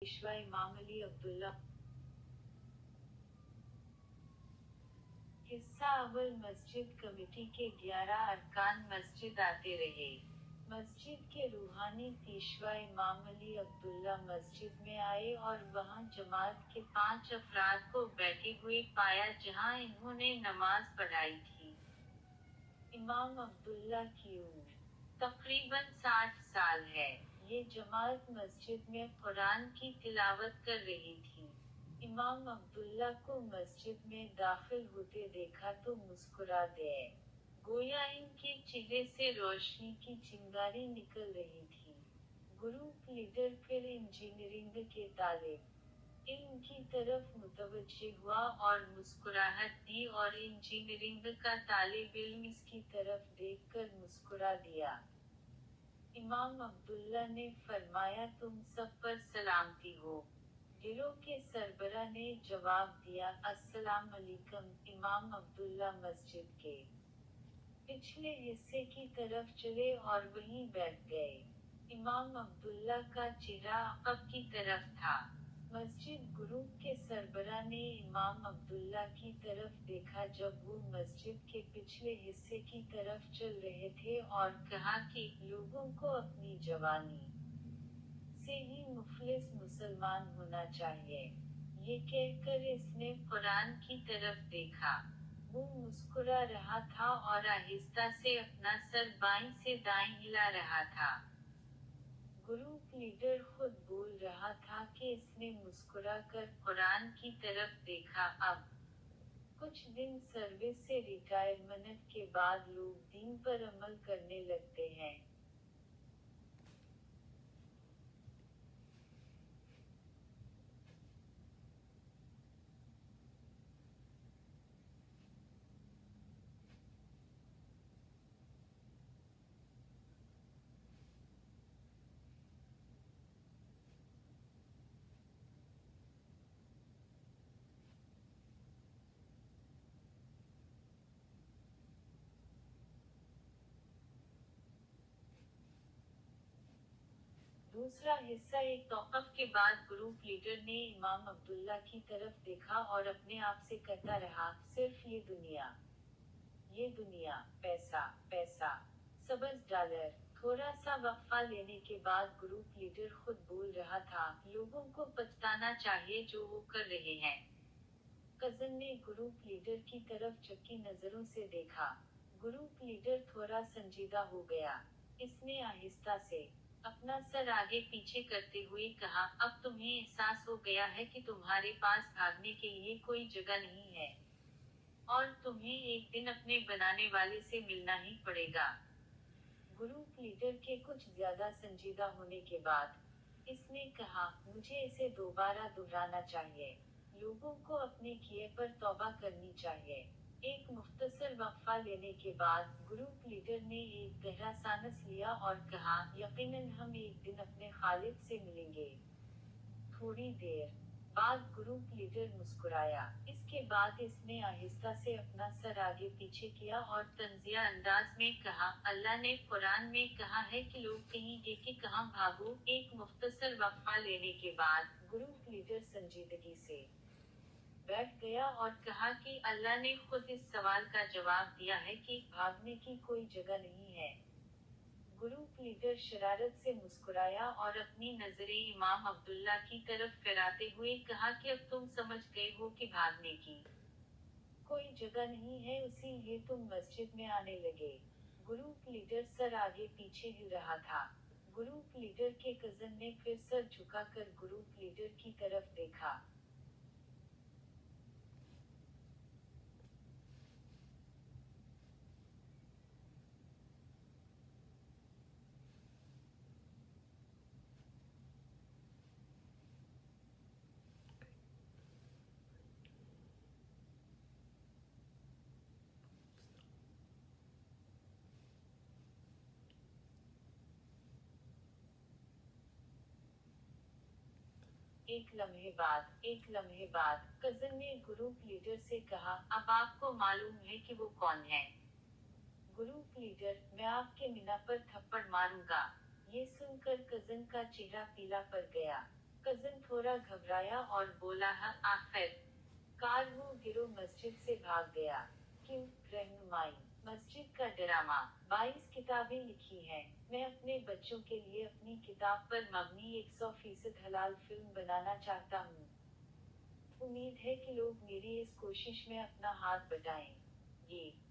पेशवा इमाम अली अब्दुल्ला। हिस्सा अव्वल मस्जिद कमेटी के 11 अरकान मस्जिद आते रहे। मस्जिद के रूहानी पेशवा इमाम अली अब्दुल्ला मस्जिद में आए और वहां जमात के 5 अफराद को बैठे हुए पाया जहां इन्होंने नमाज पढ़ाई थी। इमाम अब्दुल्ला की उम्र तकरीबन 60 साल है। ये जमात मस्जिद में कुरान की तिलावत कर रही थी। इमाम अब्दुल्ला को मस्जिद में दाखिल होते देखा तो मुस्कुरा दिए, गोया इनके चेहरे से रोशनी की चिंगारी निकल रही थी। ग्रुप लीडर फिर इंजीनियरिंग के तालिब इल्म की तरफ मुतवज्जे हुआ और मुस्कुराहट दी और इंजीनियरिंग का तालिब इल्म इसकी तरफ देखकर मुस्कुरा दिया। इमाम अब्दुल्ला ने फरमाया, तुम सब पर सलामती हो। गिरोह के सरबरा ने जवाब दिया, अस्सलाम अलैकुम। इमाम अब्दुल्ला मस्जिद के पिछले हिस्से की तरफ चले और वहीं बैठ गए। इमाम अब्दुल्ला का चेहरा अक़ब की तरफ था। मस्जिद ग्रुप के सरबरा ने इमाम अब्दुल्ला की तरफ देखा जब वो मस्जिद के पिछले हिस्से की तरफ चल रहे थे और कहा कि लोगों को अपनी जवानी से ही मुखलिस मुसलमान होना चाहिए। ये कहकर इसने कुरान की तरफ देखा। वो मुस्कुरा रहा था और आहिस्ता से अपना सर बाईं से दाईं हिला रहा था। ग्रुप लीडर खुद बोल रहा था कि इसने मुस्कुराकर कुरान की तरफ देखा। अब कुछ दिन सर्विस से रिटायरमेंट के बाद लोग दीन पर अमल करने लगते हैं। दूसरा हिस्सा एक तौक़ुफ़ के बाद ग्रुप लीडर ने इमाम अब्दुल्ला की तरफ देखा और अपने आप से कहता रहा, सिर्फ ये दुनिया, पैसा, पैसा, सबज डॉलर। थोड़ा सा वक्फा लेने के बाद ग्रुप लीडर खुद बोल रहा था, लोगों को पछताना चाहिए जो वो कर रहे हैं। कज़न ने ग्रुप लीडर की तरफ चक्की नजरों से देखा। ग्रुप लीडर थोड़ा संजीदा हो गया। इसने आहिस्ता से अपना सर आगे पीछे करते हुए कहा, अब तुम्हें एहसास हो गया है कि तुम्हारे पास भागने के लिए कोई जगह नहीं है और तुम्हें एक दिन अपने बनाने वाले से मिलना ही पड़ेगा। ग्रुप लीडर के कुछ ज्यादा संजीदा होने के बाद इसने कहा, मुझे इसे दोबारा दोहराना चाहिए। लोगों को अपने किए पर तौबा करनी चाहिए। एक मुख्तसर वक्फा लेने के बाद ग्रुप लीडर ने एक गहरा सांस लिया और कहा, यकीनन हम एक दिन अपने खालिद से मिलेंगे। थोड़ी देर बाद ग्रुप लीडर मुस्कुराया। इसके बाद इसने आहिस्ता से अपना सर आगे पीछे किया और तंजिया अंदाज में कहा, अल्लाह ने कुरान में कहा है कि लोग कहेंगे कि कहाँ भागो। एक मुख्तसर वक्फा लेने के बाद ग्रुप लीडर संजीदगी से बैठ गया और कहा कि अल्लाह ने खुद इस सवाल का जवाब दिया है कि भागने की कोई जगह नहीं है। ग्रुप लीडर शरारत से मुस्कुराया और अपनी नजरें इमाम अब्दुल्ला की तरफ फिराते हुए कहा कि अब तुम समझ गए हो कि भागने की कोई जगह नहीं है, इसीलिए तुम मस्जिद में आने लगे। ग्रुप लीडर सर आगे पीछे हिल रहा था। ग्रुप लीडर के कज़न ने फिर सर झुकाकर ग्रुप लीडर की तरफ देखा। एक लम्हे बाद कज़न ने ग्रुप लीडर से कहा, अब आपको मालूम है कि वो कौन है? ग्रुप लीडर, मैं आपके मीना पर थप्पड़ मारूंगा। ये सुनकर कज़न का चेहरा पीला पड़ गया। कजिन थोड़ा घबराया और बोला, हाँ आखिर कार वो गिरोह मस्जिद से भाग गया। क्यों? रहनुमाई। मस्जिद का ड्रामा। 22 किताबें लिखी हैं। मैं अपने बच्चों के लिए अपनी किताब पर मबनी 100% हलाल फिल्म बनाना चाहता हूँ। उम्मीद है कि लोग मेरी इस कोशिश में अपना हाथ बटाएं। ये